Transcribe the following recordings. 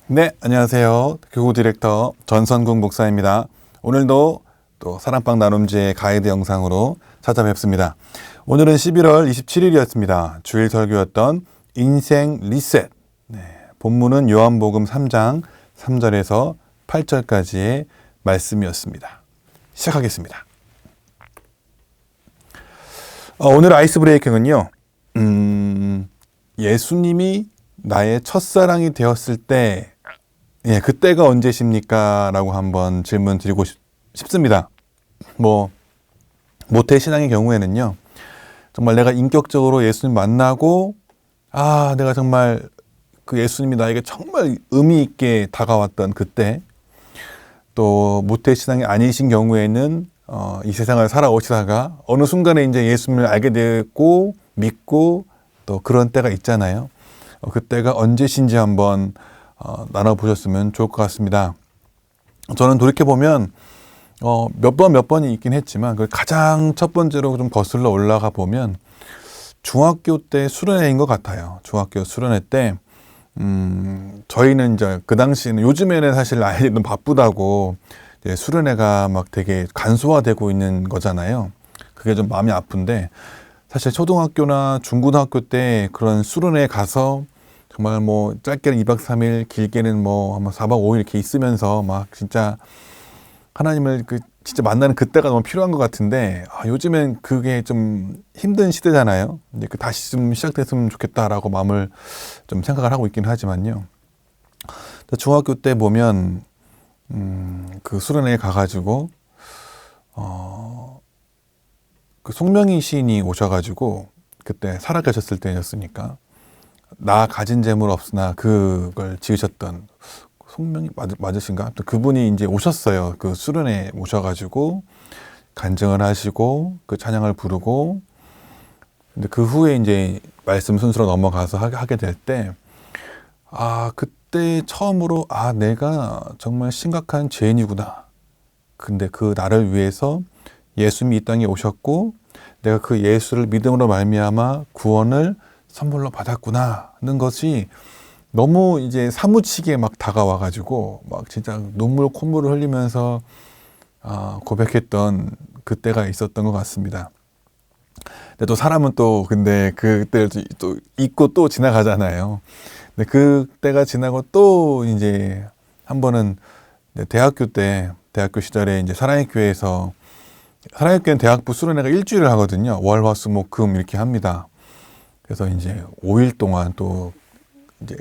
네, 안녕하세요. 교구 디렉터 전선국 목사입니다. 오늘도 또 사랑방 나눔지의 가이드 영상으로 찾아뵙습니다. 오늘은 11월 27일이었습니다. 주일 설교였던 인생 리셋. 네, 본문은 요한복음 3장 3절에서 8절까지의 말씀이었습니다. 시작하겠습니다. 오늘 아이스 브레이킹은요. 예수님이 나의 첫사랑이 되었을 때 그때가 언제십니까? 라고 한번 질문 드리고 싶습니다. 모태 신앙의 경우에는요, 정말 내가 인격적으로 예수님 만나고, 내가 정말 그 예수님이 나에게 정말 의미 있게 다가왔던 그때, 또 모태 신앙이 아니신 경우에는 이 세상을 살아오시다가 어느 순간에 이제 예수님을 알게 되고 믿고 또 그런 때가 있잖아요. 그때가 언제신지 한번 나눠보셨으면 좋을 것 같습니다. 저는 돌이켜보면 몇 번이 있긴 했지만 그 가장 첫 번째로 좀 거슬러 올라가 보면 중학교 때 수련회인 것 같아요. 중학교 수련회 때 저희는 이제 그 당시에는, 요즘에는 사실 아이들은 바쁘다고 이제 수련회가 막 되게 간소화되고 있는 거잖아요. 그게 좀 마음이 아픈데, 사실 초등학교나 중고등학교 때 그런 수련회에 가서 정말 짧게는 2박 3일, 길게는 한번 4박 5일 이렇게 있으면서 막 진짜 하나님을 진짜 만나는 그때가 너무 필요한 것 같은데, 요즘엔 그게 좀 힘든 시대잖아요. 이제 다시 좀 시작됐으면 좋겠다라고 마음을 좀 생각을 하고 있긴 하지만요. 중학교 때 보면, 그 수련회에 가가지고, 그 송명희 시인이 오셔가지고, 그때 살아계셨을 때였으니까, 나 가진 재물 없으나 그걸 지으셨던 송명이 맞으신가? 그분이 이제 오셨어요. 그 수련회에 오셔가지고 간증을 하시고 그 찬양을 부르고, 근데 그 후에 이제 말씀 순서로 넘어가서 하게 될 때, 그때 처음으로 내가 정말 심각한 죄인이구나. 근데 그 나를 위해서 예수님이 이 땅에 오셨고 내가 그 예수를 믿음으로 말미암아 구원을 선물로 받았구나는 것이 너무 이제 사무치게 막 다가와가지고 막 진짜 눈물 콧물을 흘리면서 고백했던 그때가 있었던 것 같습니다. 근데 또 사람은 또 근데 그때를 또 잊고 또 지나가잖아요. 근데 그때가 지나고 또 이제 한 번은 대학교 시절에 이제 사랑의 교회에서, 사랑의 교회는 대학부 수련회가 일주일을 하거든요. 월, 화, 수, 목, 금 이렇게 합니다. 그래서 이제 5일 동안 또 이제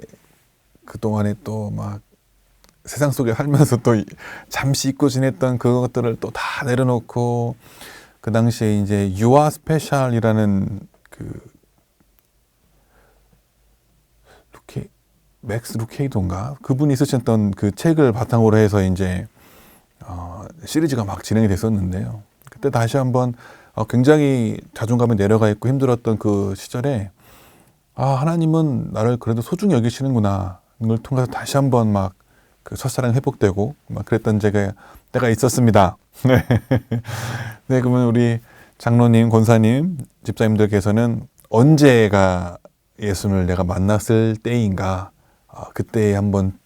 그동안에 또 막 세상 속에 살면서 또 잠시 잊고 지냈던 그것들을 또 다 내려놓고, 그 당시에 이제 유아 스페셜이라는 맥스 루케이도인가? 그분이 쓰셨던 그 책을 바탕으로 해서 이제 시리즈가 막 진행이 됐었는데요. 그때 다시 한번 굉장히 자존감이 내려가 있고 힘들었던 그 시절에 하나님은 나를 그래도 소중히 여기시는구나, 이걸 통해서 다시 한번 막 그 첫사랑 회복되고 막 그랬던 때가 있었습니다. 네. 네, 그러면 우리 장로님, 권사님, 집사님들께서는 언제가 예수를 내가 만났을 때인가, 그때 한번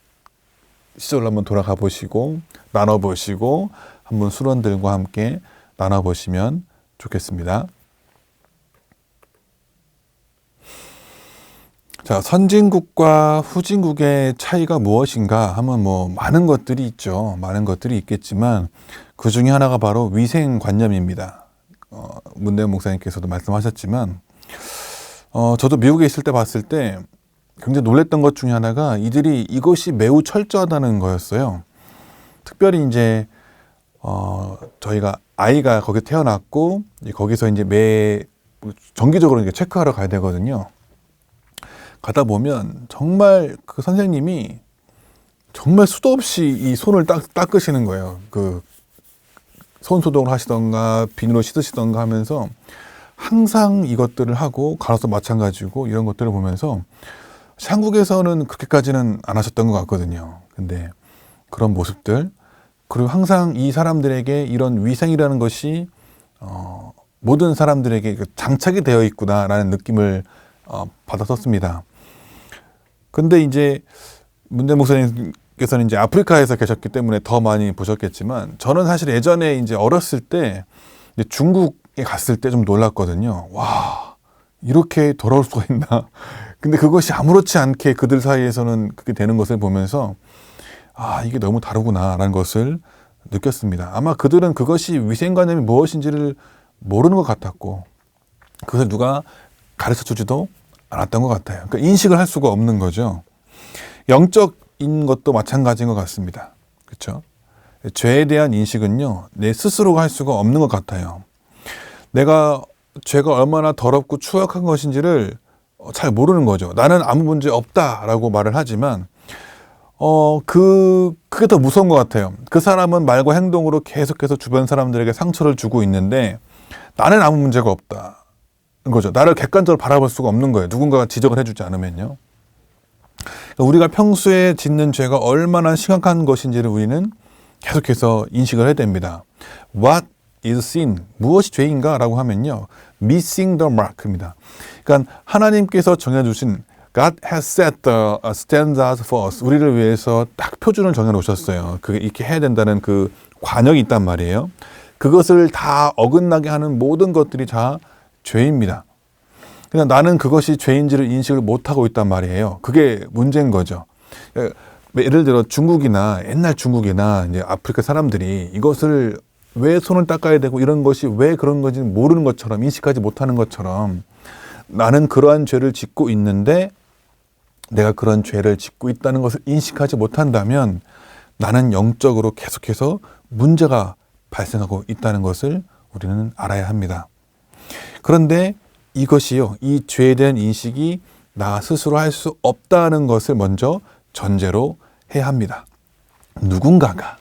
시절로 한번 돌아가 보시고 나눠보시고 한번 수련들과 함께 나눠보시면 좋겠습니다. 자, 선진국과 후진국의 차이가 무엇인가 하면 많은 것들이 있죠. 많은 것들이 있겠지만 그 중에 하나가 바로 위생관념입니다. 문대현 목사님께서도 말씀하셨지만, 저도 미국에 있을 때 봤을 때 굉장히 놀랬던 것 중에 하나가 이들이 이것이 매우 철저하다는 거였어요. 특별히 이제 저희가 아이가 거기 태어났고 거기서 이제 정기적으로 이제 체크하러 가야 되거든요. 가다 보면 정말 그 선생님이 정말 수도 없이 이 손을 닦으시는 거예요. 그 손 소독을 하시던가 비누로 씻으시던가 하면서 항상 이것들을 하고, 간호사 마찬가지고 이런 것들을 보면서 한국에서는 그렇게까지는 안 하셨던 것 같거든요. 근데 그런 모습들, 그리고 항상 이 사람들에게 이런 위생이라는 것이 모든 사람들에게 장착이 되어 있구나라는 느낌을 받았었습니다. 근데 이제 문대 목사님께서는 이제 아프리카에서 계셨기 때문에 더 많이 보셨겠지만, 저는 사실 예전에 이제 어렸을 때 이제 중국에 갔을 때 좀 놀랐거든요. 와, 이렇게 더러울 수가 있나. 근데 그것이 아무렇지 않게 그들 사이에서는 그렇게 되는 것을 보면서, 아, 이게 너무 다르구나라는 것을 느꼈습니다. 아마 그들은 그것이 위생관념이 무엇인지를 모르는 것 같았고, 그것을 누가 가르쳐 주지도 않았던 것 같아요. 그러니까 인식을 할 수가 없는 거죠. 영적인 것도 마찬가지인 것 같습니다. 그렇죠? 죄에 대한 인식은요, 내 스스로가 할 수가 없는 것 같아요. 내가 죄가 얼마나 더럽고 추악한 것인지를 잘 모르는 거죠. 나는 아무 문제 없다라고 말을 하지만, 그게 더 무서운 것 같아요. 그 사람은 말과 행동으로 계속해서 주변 사람들에게 상처를 주고 있는데, 나는 아무 문제가 없다는 거죠. 나를 객관적으로 바라볼 수가 없는 거예요. 누군가가 지적을 해주지 않으면요. 그러니까 우리가 평소에 짓는 죄가 얼마나 심각한 것인지를 우리는 계속해서 인식을 해야 됩니다. What is sin? 무엇이 죄인가? 라고 하면요, missing the mark입니다. 그러니까 하나님께서 정해주신 God has set the standards for us. 우리를 위해서 딱 표준을 정해놓으셨어요. 그게 이렇게 해야 된다는 그 관역이 있단 말이에요. 그것을 다 어긋나게 하는 모든 것들이 다 죄입니다. 그냥 나는 그것이 죄인지를 인식을 못하고 있단 말이에요. 그게 문제인 거죠. 예를 들어 중국이나 옛날 중국이나 이제 아프리카 사람들이 이것을 왜 손을 닦아야 되고 이런 것이 왜 그런 건지 모르는 것처럼, 인식하지 못하는 것처럼, 나는 그러한 죄를 짓고 있는데 내가 그런 죄를 짓고 있다는 것을 인식하지 못한다면 나는 영적으로 계속해서 문제가 발생하고 있다는 것을 우리는 알아야 합니다. 그런데 이것이요, 이 죄에 대한 인식이 나 스스로 할 수 없다는 것을 먼저 전제로 해야 합니다. 누군가가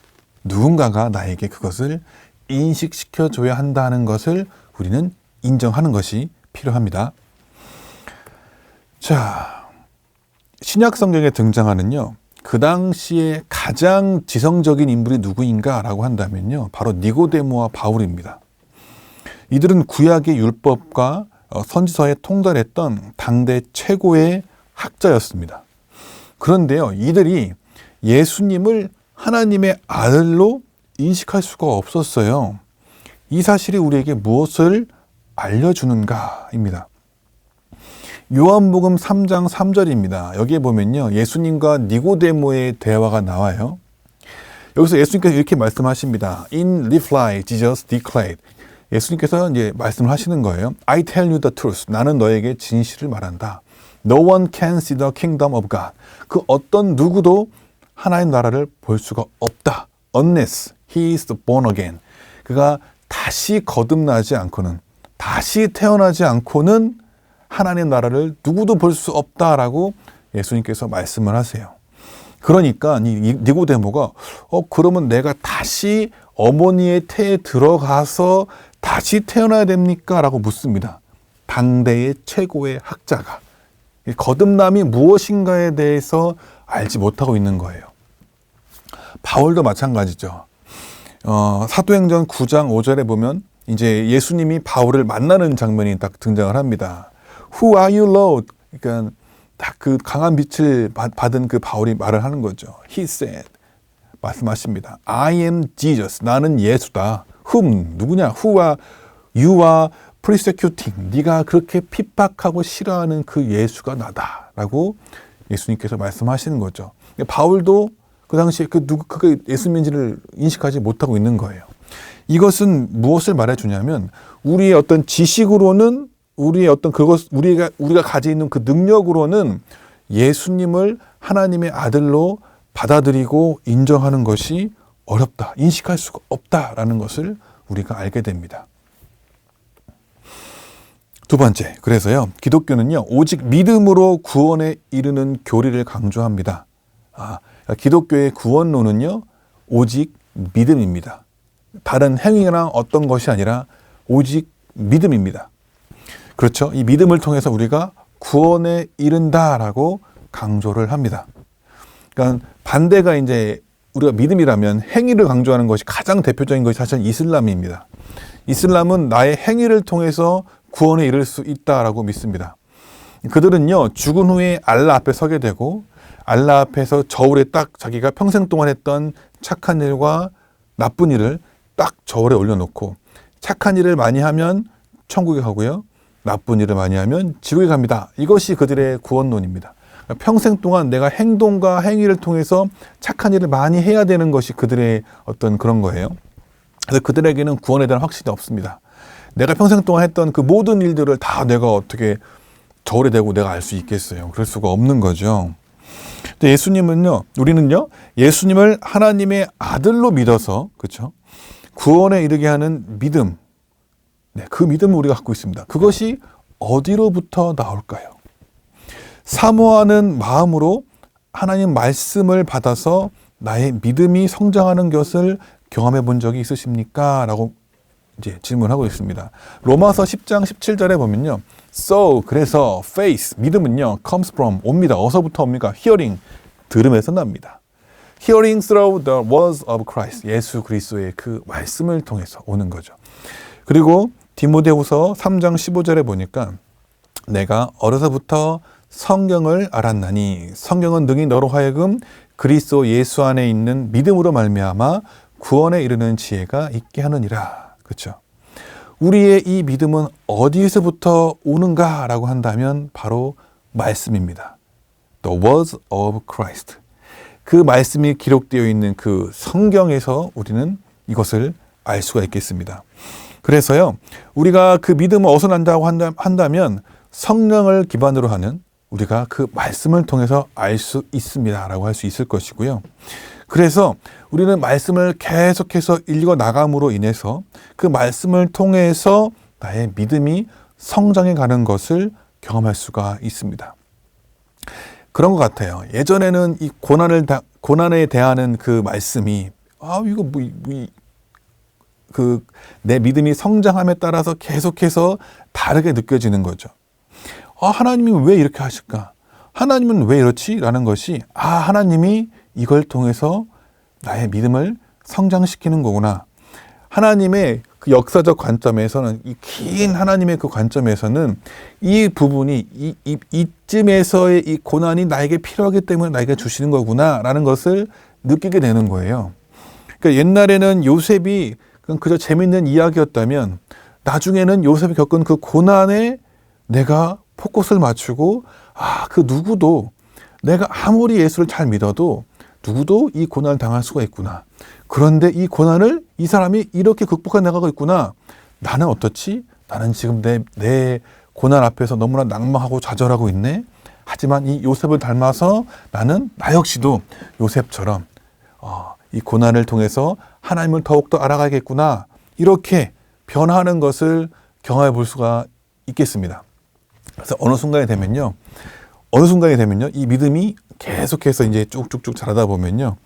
나에게 그것을 인식시켜 줘야 한다는 것을 우리는 인정하는 것이 필요합니다. 자, 신약 성경에 등장하는요, 그 당시에 가장 지성적인 인물이 누구인가라고 한다면요, 바로 니고데모와 바울입니다. 이들은 구약의 율법과 선지서에 통달했던 당대 최고의 학자였습니다. 그런데요, 이들이 예수님을 하나님의 아들로 인식할 수가 없었어요. 이 사실이 우리에게 무엇을 알려주는가입니다. 요한복음 3장 3절입니다. 여기에 보면요, 예수님과 니고데모의 대화가 나와요. 여기서 예수님께서 이렇게 말씀하십니다. In reply, Jesus declared. 예수님께서 이제 말씀을 하시는 거예요. I tell you the truth. 나는 너에게 진실을 말한다. No one can see the kingdom of God. 그 어떤 누구도 하나님 나라를 볼 수가 없다. Unless he is born again. 그가 다시 거듭나지 않고는, 다시 태어나지 않고는 하나님 나라를 누구도 볼 수 없다라고 예수님께서 말씀을 하세요. 그러니까 니고데모가 그러면 내가 다시 어머니의 태에 들어가서 다시 태어나야 됩니까? 라고 묻습니다. 당대의 최고의 학자가 거듭남이 무엇인가에 대해서 알지 못하고 있는 거예요. 바울도 마찬가지죠. 사도행전 9장 5절에 보면 이제 예수님이 바울을 만나는 장면이 딱 등장을 합니다. Who are you, Lord? 그러니까 딱 그 강한 빛을 받은 그 바울이 말을 하는 거죠. He said, 말씀하십니다. I am Jesus. 나는 예수다. Whom? 누구냐? Who are you are persecuting. 네가 그렇게 핍박하고 싫어하는 그 예수가 나다라고 예수님께서 말씀하시는 거죠. 바울도 그 당시에 그게 예수님인지를 인식하지 못하고 있는 거예요. 이것은 무엇을 말해주냐면 우리의 어떤 지식으로는 우리의 어떤 우리가 가지고 있는 그 능력으로는 예수님을 하나님의 아들로 받아들이고 인정하는 것이 어렵다, 인식할 수가 없다라는 것을 우리가 알게 됩니다. 두 번째, 그래서요, 기독교는요, 오직 믿음으로 구원에 이르는 교리를 강조합니다. 기독교의 구원론은요, 오직 믿음입니다. 다른 행위나 어떤 것이 아니라 오직 믿음입니다. 그렇죠? 이 믿음을 통해서 우리가 구원에 이른다라고 강조를 합니다. 그러니까 반대가 이제 우리가 믿음이라면 행위를 강조하는 것이 가장 대표적인 것이 사실 이슬람입니다. 이슬람은 나의 행위를 통해서 구원에 이를 수 있다라고 믿습니다. 그들은요, 죽은 후에 알라 앞에 서게 되고 알라 앞에서 저울에 딱 자기가 평생 동안 했던 착한 일과 나쁜 일을 딱 저울에 올려놓고 착한 일을 많이 하면 천국에 가고요. 나쁜 일을 많이 하면 지옥에 갑니다. 이것이 그들의 구원론입니다. 평생 동안 내가 행동과 행위를 통해서 착한 일을 많이 해야 되는 것이 그들의 어떤 그런 거예요. 그래서 그들에게는 구원에 대한 확신이 없습니다. 내가 평생 동안 했던 그 모든 일들을 다 내가 어떻게 저울에 대고 내가 알 수 있겠어요. 그럴 수가 없는 거죠. 근데 예수님은요, 우리는요, 예수님을 하나님의 아들로 믿어서, 그렇죠? 구원에 이르게 하는 믿음, 네, 그 믿음을 우리가 갖고 있습니다. 그것이 어디로부터 나올까요? 사모하는 마음으로 하나님 말씀을 받아서 나의 믿음이 성장하는 것을 경험해 본 적이 있으십니까? 라고 이제 질문하고 있습니다. 로마서 10장 17절에 보면요. So, 그래서 faith, 믿음은요, comes from, 옵니다. 어디서부터 옵니까? hearing, 들음에서 납니다. hearing through the words of Christ, 예수 그리스도의 그 말씀을 통해서 오는 거죠. 그리고 디모데후서 3장 15절에 보니까 내가 어려서부터 성경을 알았나니 성경은 능히 너로 하여금 그리스도 예수 안에 있는 믿음으로 말미암아 구원에 이르는 지혜가 있게 하느니라. 그렇죠? 우리의 이 믿음은 어디에서부터 오는가라고 한다면 바로 말씀입니다. The words of Christ. 그 말씀이 기록되어 있는 그 성경에서 우리는 이것을 알 수가 있겠습니다. 그래서요, 우리가 그 믿음을 어디서 난다고 한다면 성령을 기반으로 하는 우리가 그 말씀을 통해서 알 수 있습니다. 라고 할 수 있을 것이고요. 그래서 우리는 말씀을 계속해서 읽어 나감으로 인해서 그 말씀을 통해서 나의 믿음이 성장해 가는 것을 경험할 수가 있습니다. 그런 것 같아요. 예전에는 이 고난에 대하는 그 말씀이, 이거 내 믿음이 성장함에 따라서 계속해서 다르게 느껴지는 거죠. 하나님이 왜 이렇게 하실까? 하나님은 왜 이렇지? 라는 것이, 하나님이 이걸 통해서 나의 믿음을 성장시키는 거구나. 하나님의 그 역사적 관점에서는, 이 긴 하나님의 그 관점에서는 이 부분이, 이쯤에서의 이 고난이 나에게 필요하기 때문에 나에게 주시는 거구나. 라는 것을 느끼게 되는 거예요. 그러니까 옛날에는 요셉이 그저 재밌는 이야기였다면, 나중에는 요셉이 겪은 그 고난에 내가 포커스를 맞추고, 그 누구도 내가 아무리 예수를 잘 믿어도 누구도 이 고난을 당할 수가 있구나. 그런데 이 고난을 이 사람이 이렇게 극복해 나가고 있구나. 나는 어떻지? 나는 지금 내 고난 앞에서 너무나 낭망하고 좌절하고 있네. 하지만 이 요셉을 닮아서 나는 나 역시도 요셉처럼 이 고난을 통해서 하나님을 더욱더 알아가겠구나. 이렇게 변화하는 것을 경험해 볼 수가 있겠습니다. 그래서 어느 순간이 되면요, 이 믿음이 계속해서 이제 쭉쭉쭉 자라다 보면요,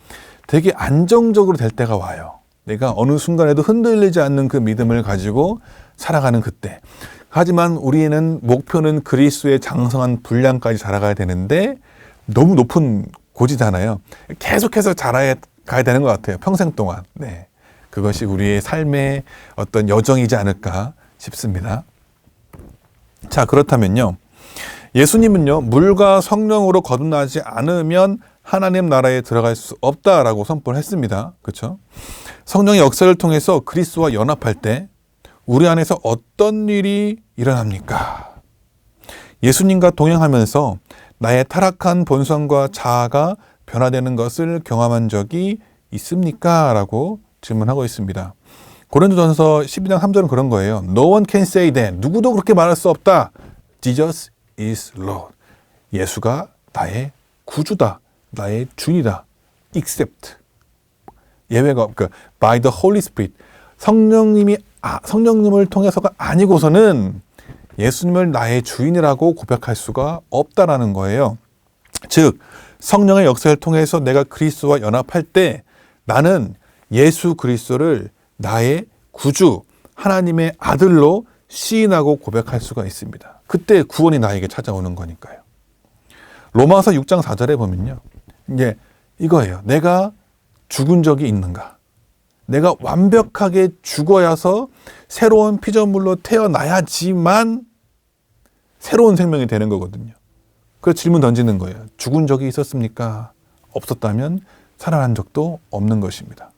되게 안정적으로 될 때가 와요. 내가 어느 순간에도 흔들리지 않는 그 믿음을 가지고 살아가는 그때. 하지만 우리는 목표는 그리스도의 장성한 분량까지 자라가야 되는데 너무 높은 고지잖아요. 계속해서 자라가야 되는 것 같아요. 평생 동안. 네, 그것이 우리의 삶의 어떤 여정이지 않을까 싶습니다. 자, 그렇다면요, 예수님은요, 물과 성령으로 거듭나지 않으면 하나님 나라에 들어갈 수 없다라고 선포를 했습니다. 그렇죠? 성령의 역사를 통해서 그리스도와 연합할 때 우리 안에서 어떤 일이 일어납니까? 예수님과 동행하면서 나의 타락한 본성과 자아가 변화되는 것을 경험한 적이 있습니까? 라고 질문하고 있습니다. 고린도전서 12장 3절은 그런 거예요. No one can say that. 누구도 그렇게 말할 수 없다. Jesus is Lord. 예수가 나의 구주다. 나의 주이다. Except. 예외가, by the Holy Spirit. 성령님을 통해서가 아니고서는 예수님을 나의 주인이라고 고백할 수가 없다라는 거예요. 즉, 성령의 역사를 통해서 내가 그리스도와 연합할 때 나는 예수 그리스도를 나의 구주, 하나님의 아들로 시인하고 고백할 수가 있습니다. 그때 구원이 나에게 찾아오는 거니까요. 로마서 6장 4절에 보면요, 이제 이거예요. 내가 죽은 적이 있는가? 내가 완벽하게 죽어야서 새로운 피조물로 태어나야지만 새로운 생명이 되는 거거든요. 그 질문 던지는 거예요. 죽은 적이 있었습니까? 없었다면 살아난 적도 없는 것입니다.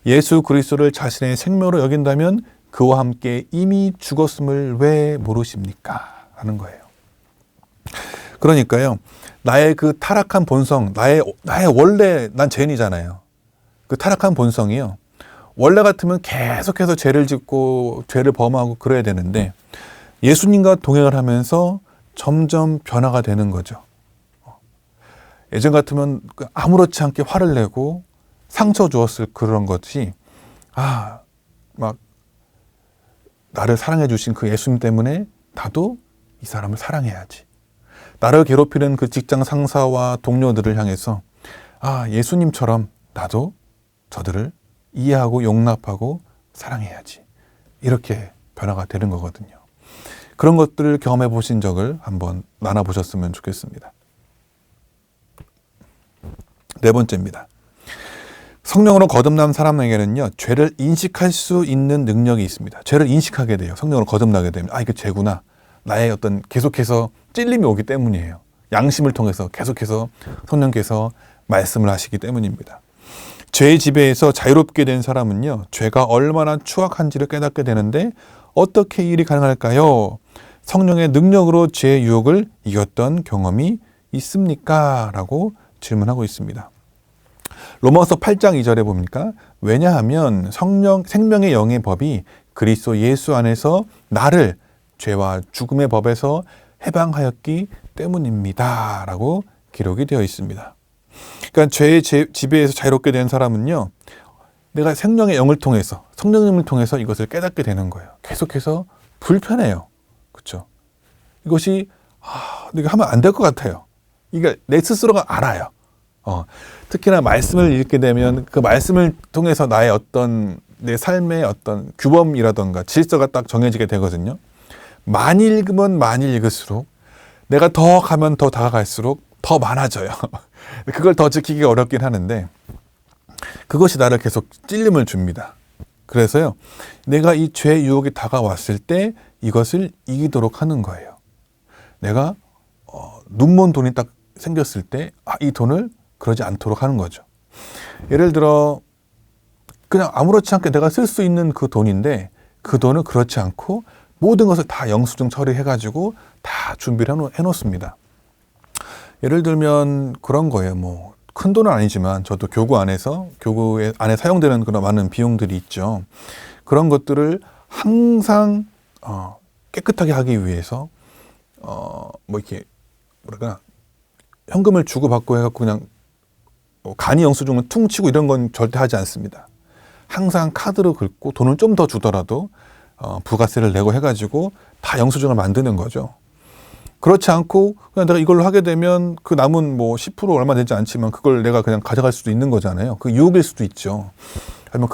예수 그리스도를 자신의 생명으로 여긴다면 그와 함께 이미 죽었음을 왜 모르십니까? 하는 거예요. 그러니까요, 나의 그 타락한 본성, 나의 원래 난 죄인이잖아요. 그 타락한 본성이요, 원래 같으면 계속해서 죄를 짓고 죄를 범하고 그래야 되는데 예수님과 동행을 하면서 점점 변화가 되는 거죠. 예전 같으면 아무렇지 않게 화를 내고 상처 주었을 그런 것이 막 나를 사랑해 주신 그 예수님 때문에 나도 이 사람을 사랑해야지. 나를 괴롭히는 그 직장 상사와 동료들을 향해서 예수님처럼 나도 저들을 이해하고 용납하고 사랑해야지. 이렇게 변화가 되는 거거든요. 그런 것들을 경험해 보신 적을 한번 나눠보셨으면 좋겠습니다. 네 번째입니다. 성령으로 거듭난 사람에게는요, 죄를 인식할 수 있는 능력이 있습니다. 죄를 인식하게 돼요. 성령으로 거듭나게 되면 이게 죄구나. 나의 어떤 계속해서 찔림이 오기 때문이에요. 양심을 통해서 계속해서 성령께서 말씀을 하시기 때문입니다. 죄의 지배에서 자유롭게 된 사람은요, 죄가 얼마나 추악한지를 깨닫게 되는데 어떻게 이 일이 가능할까요? 성령의 능력으로 죄의 유혹을 이겼던 경험이 있습니까? 라고 질문하고 있습니다. 로마서 8장 2절에 보니까 왜냐하면 생명의 영의 법이 그리스도 예수 안에서 나를 죄와 죽음의 법에서 해방하였기 때문입니다. 라고 기록이 되어 있습니다. 그러니까 죄의 지배에서 자유롭게 된 사람은요, 내가 생명의 영을 통해서, 성령님을 통해서 이것을 깨닫게 되는 거예요. 계속해서 불편해요. 그렇죠? 이것이 내가 하면 안 될 것 같아요. 이게 내 스스로가 알아요. 특히나 말씀을 읽게 되면 그 말씀을 통해서 나의 어떤 내 삶의 어떤 규범이라던가 질서가 딱 정해지게 되거든요. 많이 읽으면 많이 읽을수록 내가 더 가면 더 다가갈수록 더 많아져요. 그걸 더 지키기가 어렵긴 하는데 그것이 나를 계속 찔림을 줍니다. 그래서요, 내가 이 죄 유혹이 다가왔을 때 이것을 이기도록 하는 거예요. 내가 눈먼 돈이 딱 생겼을 때 이 돈을 그러지 않도록 하는 거죠. 예를 들어 그냥 아무렇지 않게 내가 쓸 수 있는 그 돈인데 그 돈을 그렇지 않고 모든 것을 다 영수증 처리해가지고 다 준비를 해놓습니다. 예를 들면 그런 거예요. 큰 돈은 아니지만 저도 교구 안에 사용되는 그런 많은 비용들이 있죠. 그런 것들을 항상 깨끗하게 하기 위해서 이렇게 현금을 주고받고 해갖고 그냥 간이 영수증을 퉁치고 이런 건 절대 하지 않습니다. 항상 카드로 긁고 돈을 좀 더 주더라도 부가세를 내고 해가지고 다 영수증을 만드는 거죠. 그렇지 않고 그냥 내가 이걸로 하게 되면 그 남은 10% 얼마 되지 않지만 그걸 내가 그냥 가져갈 수도 있는 거잖아요. 그 유혹일 수도 있죠. 하지만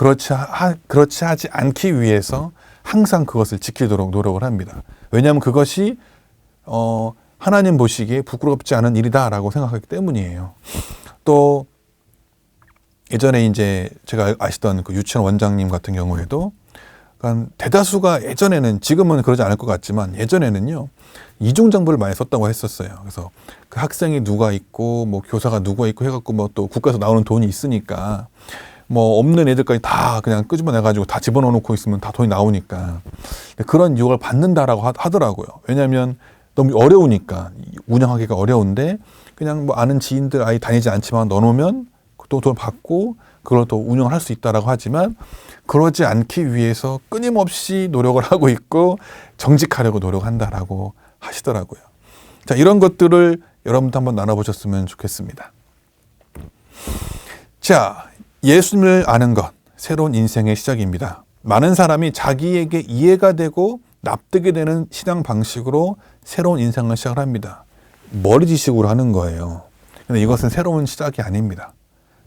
그렇지 하지 않기 위해서 항상 그것을 지키도록 노력을 합니다. 왜냐하면 그것이 하나님 보시기에 부끄럽지 않은 일이다라고 생각하기 때문이에요. 또 예전에 이제 제가 아시던 그 유치원 원장님 같은 경우에도 그러니까 대다수가 예전에는, 지금은 그러지 않을 것 같지만 예전에는요, 이중 정보를 많이 썼다고 했었어요. 그래서 그 학생이 누가 있고 교사가 누가 있고 해갖고 또 국가에서 나오는 돈이 있으니까 없는 애들까지 다 그냥 끄집어내가지고 다 집어넣어놓고 있으면 다 돈이 나오니까 그런 유혹을 받는다라고 하더라고요. 왜냐하면 너무 어려우니까, 운영하기가 어려운데 그냥 아는 지인들 아이 다니지 않지만 넣어놓으면 또 돈 받고 그걸 또 운영을 할 수 있다라고 하지만 그러지 않기 위해서 끊임없이 노력을 하고 있고 정직하려고 노력한다라고 하시더라고요. 자, 이런 것들을 여러분도 한번 나눠보셨으면 좋겠습니다. 자, 예수님을 아는 것, 새로운 인생의 시작입니다. 많은 사람이 자기에게 이해가 되고 납득이 되는 신앙 방식으로 새로운 인생을 시작을 합니다. 머리 지식으로 하는 거예요. 근데 이것은 새로운 시작이 아닙니다.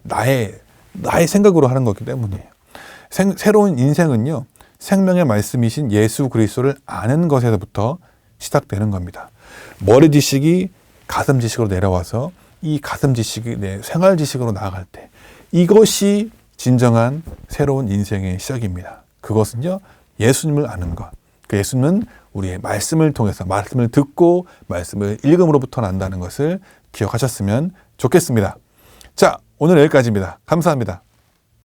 나의 생각으로 하는 거기 때문이에요. 새로운 인생은요, 생명의 말씀이신 예수 그리스도를 아는 것에서부터 시작되는 겁니다. 머리 지식이 가슴 지식으로 내려와서 이 가슴 지식이 내 생활 지식으로 나아갈 때 이것이 진정한 새로운 인생의 시작입니다. 그것은요, 예수님을 아는 것. 그 예수님은 우리의 말씀을 통해서 말씀을 듣고 말씀을 읽음으로부터 난다는 것을 기억하셨으면 좋겠습니다. 자, 오늘 여기까지입니다. 감사합니다.